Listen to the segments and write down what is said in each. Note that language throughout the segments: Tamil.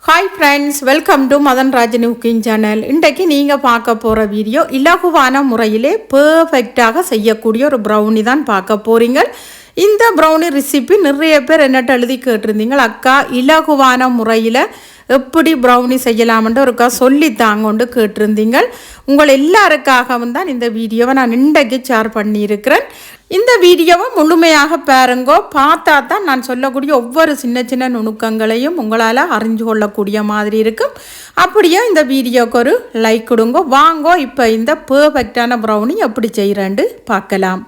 Hi friends, welcome to Madan Rajan cooking channel. இன்றைக்கு நீங்கள் பார்க்க போகிற வீடியோ இலகுவான முறையிலே பெர்ஃபெக்டாக செய்யக்கூடிய ஒரு ப்ரௌனி தான் பார்க்க போகிறீங்க. இந்த ப்ரௌனி ரெசிபி நிறைய பேர் என்னட்ட எழுதி கேட்டிருந்தீங்க, அக்கா இலகுவான முறையில் எப்படி ப்ரௌனி செய்யலாம்ன்ற ஒருக்கா சொல்லித்தாங்கொண்டு கேட்டிருந்தீங்க. உங்கள் எல்லாருக்காகவும் தான் இந்த வீடியோவை நான் இன்றைக்கு ஷேர் பண்ணியிருக்கிறேன். இந்த வீடியோவை முழுமையாக பாருங்கோ. பார்த்தா தான் நான் சொல்லக்கூடிய ஒவ்வொரு சின்ன சின்ன நுணுக்கங்களையும் உங்களால் அறிஞ்சு கொள்ளக்கூடிய மாதிரி இருக்கும். அப்படியே இந்த வீடியோவுக்கு ஒரு லைக் கொடுங்க. வாங்கோ இப்போ இந்த பெர்ஃபெக்டான ப்ரௌனி எப்படி செய்கிறேன்னு பார்க்கலாம்.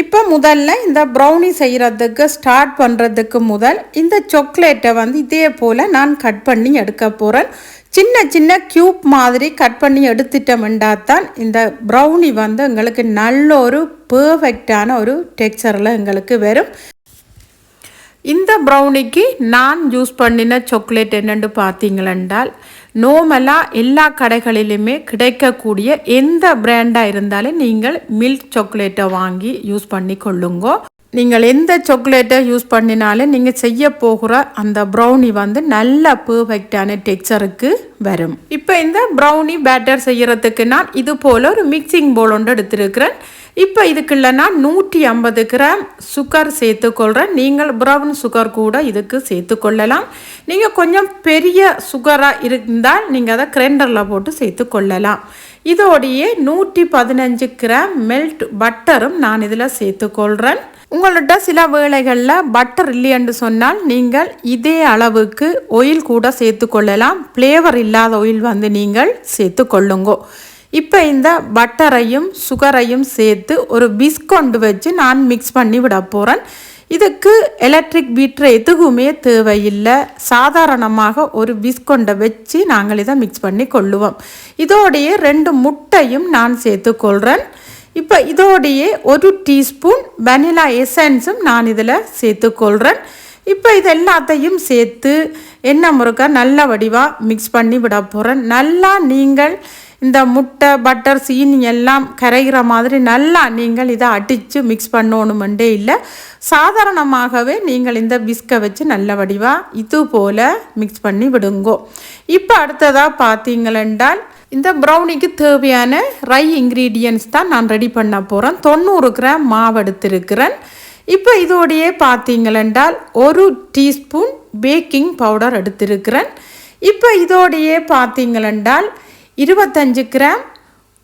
இப்போ முதல்ல இந்த ப்ரௌனி செய்கிறதுக்கு ஸ்டார்ட் பண்ணுறதுக்கு முதல் இந்த சாக்லேட்டை இதே போல் நான் கட் பண்ணி எடுக்க போகிறேன். சின்ன சின்ன க்யூப் மாதிரி கட் பண்ணி எடுத்துட்டோம்னா தான் இந்த ப்ரௌனி எங்களுக்கு நல்ல ஒரு பெர்ஃபெக்டான ஒரு டெக்ஸ்சரில் எங்களுக்கு வரும். இந்த ப்ரௌனிக்கு நான் யூஸ் பண்ணின சாக்லேட் என்னென்னு பார்த்தீங்களென்றால், நார்மலாக எல்லா கடைகளிலுமே கிடைக்கக்கூடிய எந்த பிராண்டாக இருந்தாலும் நீங்கள் மில்க் சாக்லேட்டை வாங்கி யூஸ் பண்ணி கொள்ளுங்கோ. நீங்கள் எந்த சாக்லேட்டை யூஸ் பண்ணினாலும் நீங்கள் செய்ய போகிற அந்த ப்ரௌனி நல்ல பெர்ஃபெக்டான டெக்ஸ்சருக்கு வரும். இப்போ இந்த ப்ரௌனி பேட்டர் செய்கிறதுக்கு நான் இது போல் ஒரு மிக்சிங் பவுல் ஒன்று எடுத்துருக்கிறேன். இப்போ இதுக்குள்ள நான் 150 கிராம் சுகர் சேர்த்துக்கொள்கிறேன். நீங்கள் ப்ரௌன் சுகர் கூட இதுக்கு சேர்த்துக்கொள்ளலாம். நீங்கள் கொஞ்சம் பெரிய சுகராக இருந்தால் நீங்கள் அதை கிரைண்டரில் போட்டு சேர்த்துக்கொள்ளலாம். இதோடையே 115 கிராம் மெல்ட் பட்டரும் நான் இதில் சேர்த்துக்கொள்கிறேன். உங்கள்கிட்ட சில வேளைகளில் பட்டர் இல்லையென்று சொன்னால் நீங்கள் இதே அளவுக்கு ஆயில் கூட சேர்த்துக்கொள்ளலாம். ஃப்ளேவர் இல்லாத ஆயில் நீங்கள் சேர்த்துக்கொள்ளுங்கோ. இப்போ இந்த பட்டரையும் சுகரையும் சேர்த்து ஒரு பிஸ்கொண்டு வச்சு நான் மிக்ஸ் பண்ணி விட போகிறேன். இதுக்கு எலக்ட்ரிக் பீட்டர் எதுவுமே தேவையில்லை. சாதாரணமாக ஒரு பிஸ்கொண்டை வச்சு நாங்கள் இதை மிக்ஸ் பண்ணி கொள்ளுவோம். இதோடையே 2 முட்டையும் நான் சேர்த்துக்கொள்கிறேன். இப்போ இதோடையே 1 டீஸ்பூன் வெனிலா எசன்ஸும் நான் இதில் சேர்த்துக்கொள்கிறேன். இப்போ இது எல்லாத்தையும் சேர்த்து எண்ணெய் முறுக்க நல்ல வடிவாக மிக்ஸ் பண்ணி விட போகிறேன். நல்லா நீங்கள் இந்த முட்டை பட்டர் சீனி எல்லாம் கரைகிற மாதிரி நல்லா நீங்கள் இதை அடித்து மிக்ஸ் பண்ணணுமெண்டே இல்லை. சாதாரணமாகவே நீங்கள் இந்த பிஸ்கை வச்சு நல்ல வடிவாக இது போல் மிக்ஸ் பண்ணி விடுங்கோ. இப்போ அடுத்ததாக பார்த்தீங்களென்றால் இந்த ப்ரௌனிக்கு தேவையான ரை இன்க்ரீடியன்ட்ஸ் தான் நான் ரெடி பண்ண போகிறேன். 90 கிராம் மாவு எடுத்திருக்கிறேன். இப்போ இதோடையே பார்த்தீங்களென்றால் 1 டீஸ்பூன் பேக்கிங் பவுடர் எடுத்திருக்கிறேன். இப்போ இதோடையே பார்த்தீங்களென்றால் 25 கிராம்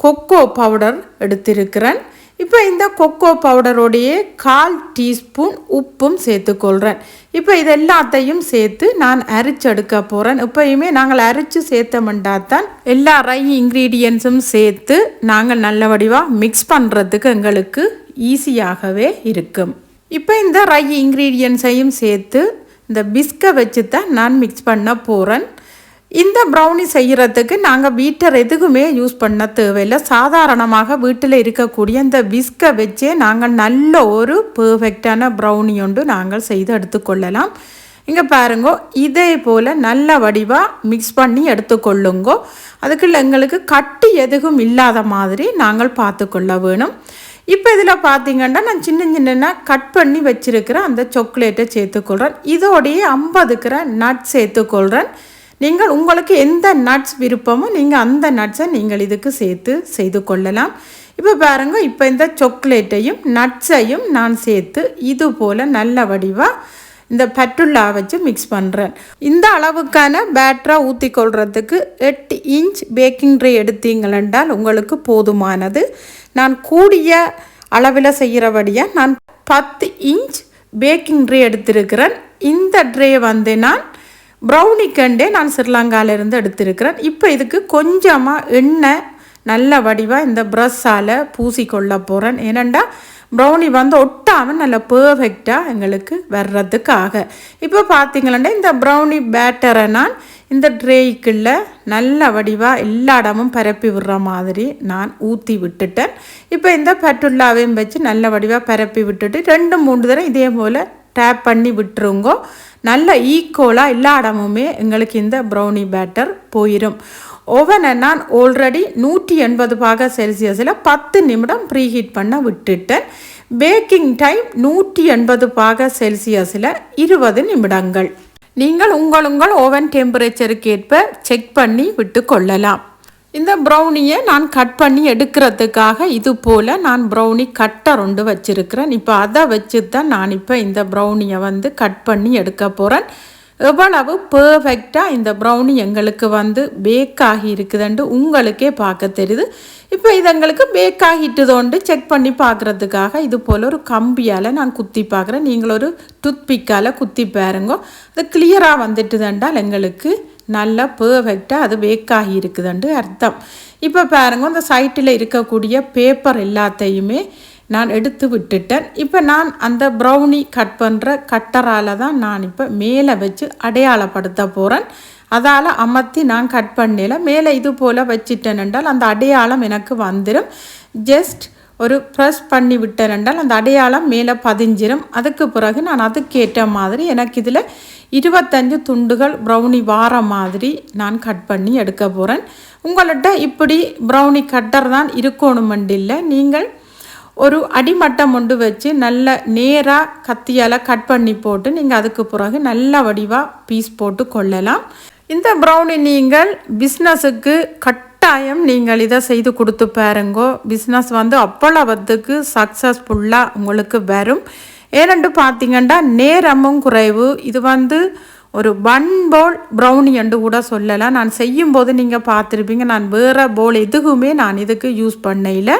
கொக்கோ பவுடர் எடுத்திருக்கிறேன். இப்போ இந்த கொக்கோ பவுடரோடையே 1/4 டீஸ்பூன் உப்பும் சேர்த்துக்கொள்கிறேன். இப்போ இது எல்லாத்தையும் சேர்த்து நான் அரைச்சு எடுக்க போகிறேன். இப்போயுமே நாங்கள் அரைச்சி சேர்த்தோம்னா எல்லா ரை இன்க்ரீடியன்ஸும் சேர்த்து நாங்கள் நல்ல வடிவாக மிக்ஸ் பண்ணுறதுக்கு எங்களுக்கு ஈஸியாகவே இருக்கும். இப்போ இந்த ரை இன்க்ரீடியன்ஸையும் சேர்த்து இந்த பிஸ்கை வச்சு தான் நான் மிக்ஸ் பண்ண போகிறேன். இந்த ப்ரௌனி செய்கிறதுக்கு நாங்கள் பீட்டர் எதுக்குமே யூஸ் பண்ண தேவையில்லை. சாதாரணமாக வீட்டில் இருக்கக்கூடிய இந்த பிஸ்கை வச்சே நாங்கள் நல்ல ஒரு பெர்ஃபெக்டான ப்ரௌனி ஒன்று நாங்கள் செய்து எடுத்துக்கொள்ளலாம். இங்கே பாருங்கோ, இதே போல் நல்ல வடிவாக மிக்ஸ் பண்ணி எடுத்துக்கொள்ளுங்கோ. அதுக்குள்ள எங்களுக்கு கட்டி எதுவும் இல்லாத மாதிரி நாங்கள் பார்த்துக்கொள்ள வேணும். இப்போ இதில் பார்த்தீங்கன்னா நான் சின்ன சின்ன கட் பண்ணி வச்சுருக்கிற அந்த சாக்லேட்டை சேர்த்துக்கொள்கிறேன். இதோடையே 50 கிராம் நட்ஸ் சேர்த்துக்கொள்கிறேன். நீங்கள் உங்களுக்கு எந்த நட்ஸ் விருப்பமோ நீங்கள் அந்த நட்ஸை நீங்கள் இதுக்கு சேர்த்து செய்து கொள்ளலாம். இப்போ பாருங்கள், இப்போ இந்த சாக்லேட்டையும் நட்ஸையும் நான் சேர்த்து இது போல் நல்ல வடிவாக இந்த பட்டுள்ளா வச்சு மிக்ஸ் பண்ணுறேன். இந்த அளவுக்கான பேட்டராக ஊற்றி கொள்றதுக்கு 8 இன்ச் பேக்கிங் ட்ரே எடுத்தீங்களென்றால் உங்களுக்கு போதுமானது. நான் கூடிய அளவில் செய்கிறபடியாக நான் 10 இன்ச் பேக்கிங் ட்ரே எடுத்திருக்கிறேன். இந்த ட்ரே நான் ப்ரௌனிக்கண்டே நான் ஸ்ரீலங்காவிலேருந்து எடுத்திருக்கிறேன். இப்போ இதுக்கு கொஞ்சமாக எண்ணெய் நல்ல வடிவாக இந்த ப்ரஷ்ஷால் பூசிக்கொள்ள போகிறேன். ஏனெண்டா ப்ரௌனி ஒட்டாமல் நல்ல பெர்ஃபெக்டாக எங்களுக்கு வர்றதுக்காக. இப்போ பார்த்தீங்களா இந்த ப்ரௌனி பேட்டரை நான் இந்த ட்ரேக்குள்ள நல்ல வடிவாக எல்லா இடமும் பரப்பி விடுற மாதிரி நான் ஊற்றி விட்டுட்டேன். இப்போ இந்த பட்டுள்ளாவையும் வச்சு நல்ல வடிவாக பரப்பி விட்டுட்டு 2-3 தடவை இதே போல் டேப் பண்ணி விட்டுருங்கோ. நல்ல ஈக்குவலாக எல்லா இடமுமே எங்களுக்கு இந்த ப்ரௌனி பேட்டர் போயிடும். ஓவனை நான் ஆல்ரெடி 180 பாக செல்சியஸில் 10 நிமிடம் ப்ரீஹீட் பண்ண விட்டுட்டேன். பேக்கிங் டைம் 180 பாக செல்சியஸில் 20 நிமிடங்கள். நீங்கள் உங்கள் ஓவன் டெம்பரேச்சருக்கு ஏற்ப செக் பண்ணி விட்டு கொள்ளலாம். இந்த ப்ரௌனியை நான் கட் பண்ணி எடுக்கிறதுக்காக இது போல் நான் ப்ரௌனி கட்டர் ஒன்று வச்சுருக்கிறேன். இப்போ அதை வச்சு தான் நான் இப்போ இந்த ப்ரௌனியை வந்து கட் பண்ணி எடுக்க போகிறேன். எவ்வளவு பர்ஃபெக்டாக இந்த ப்ரௌனி எங்களுக்கு வந்து பேக் ஆகி இருக்குதுன்ட்டு உங்களுக்கே பார்க்க தெரியுது. இப்போ இது எங்களுக்கு பேக் ஆகிட்டுதோண்டு செக் பண்ணி பார்க்குறதுக்காக இது போல் ஒரு கம்பியால் நான் குத்தி பார்க்குறேன். நீங்கள் ஒரு டூத்பிக்கால் குத்தி பாருங்க. அது கிளியராக வந்துட்டுதுன்றால் எங்களுக்கு நல்லா பர்ஃபெக்டாக அது பேக் ஆகி இருக்குதுன்ட்டு அர்த்தம். இப்போ பாருங்க, அந்த சைட்டில் இருக்கக்கூடிய பேப்பர் எல்லாத்தையுமே நான் எடுத்து விட்டுட்டேன். இப்போ நான் அந்த ப்ரௌனி கட் பண்ணுற கட்டரால் தான் நான் இப்போ மேலே வச்சு அடையாளப்படுத்த போகிறேன். அதால் அமர்த்தி நான் கட் பண்ணல மேலே இது போல் வச்சிட்டேன் என்றால் அந்த அடையாளம் எனக்கு வந்துடும். ஜஸ்ட் ஒரு ப்ரெஸ் பண்ணி விட்டேன் என்றால் அந்த அடையாளம் மேலே பதிஞ்சிடும். அதுக்கு பிறகு நான் அதுக்கேற்ற மாதிரி எனக்கு இதில் 25 துண்டுகள் ப்ரௌனி வார மாதிரி நான் கட் பண்ணி எடுக்க போகிறேன். உங்கள்கிட்ட இப்படி ப்ரௌனி கட்டர் தான் இருக்கணுமெண்டில்லை, நீங்கள் ஒரு அடிமட்டம் ஒன்று வச்சு நல்ல நேராக கத்தியால் கட் பண்ணி போட்டு நீங்கள் அதுக்கு பிறகு நல்ல வடிவாக பீஸ் போட்டு கொள்ளலாம். இந்த ப்ரௌனி நீங்கள் பிஸ்னஸுக்கு கட்டாயம் நீங்கள் இதை செய்து கொடுத்து பாருங்கோ. பிஸ்னஸ் வந்து அவ்வளவுக்கு சக்ஸஸ்ஃபுல்லாக உங்களுக்கு வரும். ஏனென்று பார்த்தீங்கன்னா நேரமும் குறைவு. இது வந்து ஒரு 1 பவுல் ப்ரௌனி என்று கூட சொல்லலாம். நான் செய்யும்போது நீங்கள் பார்த்துருப்பீங்க, நான் வேறு பவுல் எதுவுமே நான் இதுக்கு யூஸ் பண்ணையில்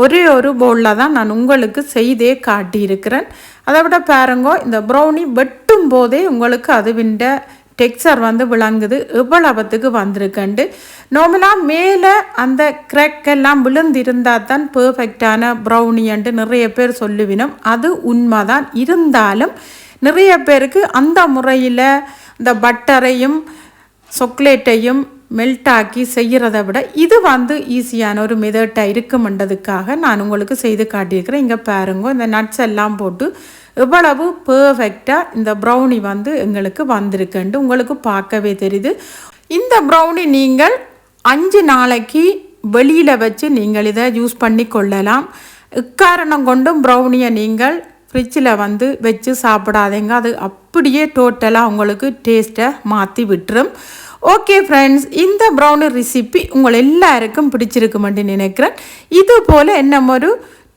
ஒரே ஒரு பவுலில் தான் நான் உங்களுக்கு செய்தே காட்டியிருக்கிறேன். அதை விட பாருங்கோ, இந்த ப்ரௌனி வெட்டும் போதே உங்களுக்கு அதுவிண்ட டெக்ஸ்சர் வந்து விளங்குது எவ்வளவுக்கு வந்திருக்கண்டு. நார்மலாக மேலே அந்த கிராக் எல்லாம் விழுந்திருந்தால் தான் பர்ஃபெக்டான ப்ரௌனி என்று நிறைய பேர் சொல்லுவினோம். அது உண்மைதான். இருந்தாலும் நிறைய பேருக்கு அந்த முறையில் இந்த பட்டரையும் சாக்லேட்டையும் மெல்ட்டாக்கி செய்கிறத விட இது வந்து ஈஸியான ஒரு மெதட்டாக இருக்குமென்றதுக்காக நான் உங்களுக்கு செய்து காட்டியிருக்கிறேன். இங்கே பாருங்க, இந்த நட்ஸ் எல்லாம் போட்டு எவ்வளவு பர்ஃபெக்டாக இந்த ப்ரௌனி வந்து எங்களுக்கு வந்திருக்குன்ட்டு உங்களுக்கு பார்க்கவே தெரியுது. இந்த ப்ரௌனி நீங்கள் 5 நாளைக்கு வெளியில் வச்சு நீங்கள் இதை யூஸ் பண்ணி கொள்ளலாம். இக்காரணம் கொண்டும் ப்ரௌனியை நீங்கள் ஃப்ரிட்ஜில் வந்து வச்சு சாப்பிடாதீங்க. அது அப்படியே டோட்டலாக உங்களுக்கு டேஸ்ட்டை மாற்றி விட்டுரும். ஓகே ஃப்ரெண்ட்ஸ், இந்த ப்ரௌனி ரெசிபி உங்கள் எல்லாருக்கும் பிடிச்சிருக்குமென்று நினைக்கிறேன். இது போல் என்ன ஒரு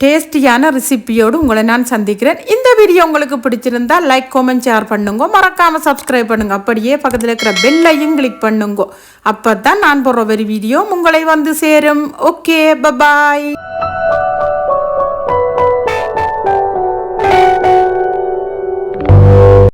டேஸ்டியான ரெசிபியோடு உங்களை நான் சந்திக்கிறேன். இந்த வீடியோ உங்களுக்கு பிடிச்சிருந்தால் லைக், கமெண்ட், ஷேர் பண்ணுங்க. மறக்காமல் சப்ஸ்கிரைப் பண்ணுங்க. அப்படியே பக்கத்தில் இருக்கிற பெல்லையும் கிளிக் பண்ணுங்க. அப்போ தான் நான் போடுற ஒரு வீடியோ உங்களை வந்து சேரும். Okay, bye bye.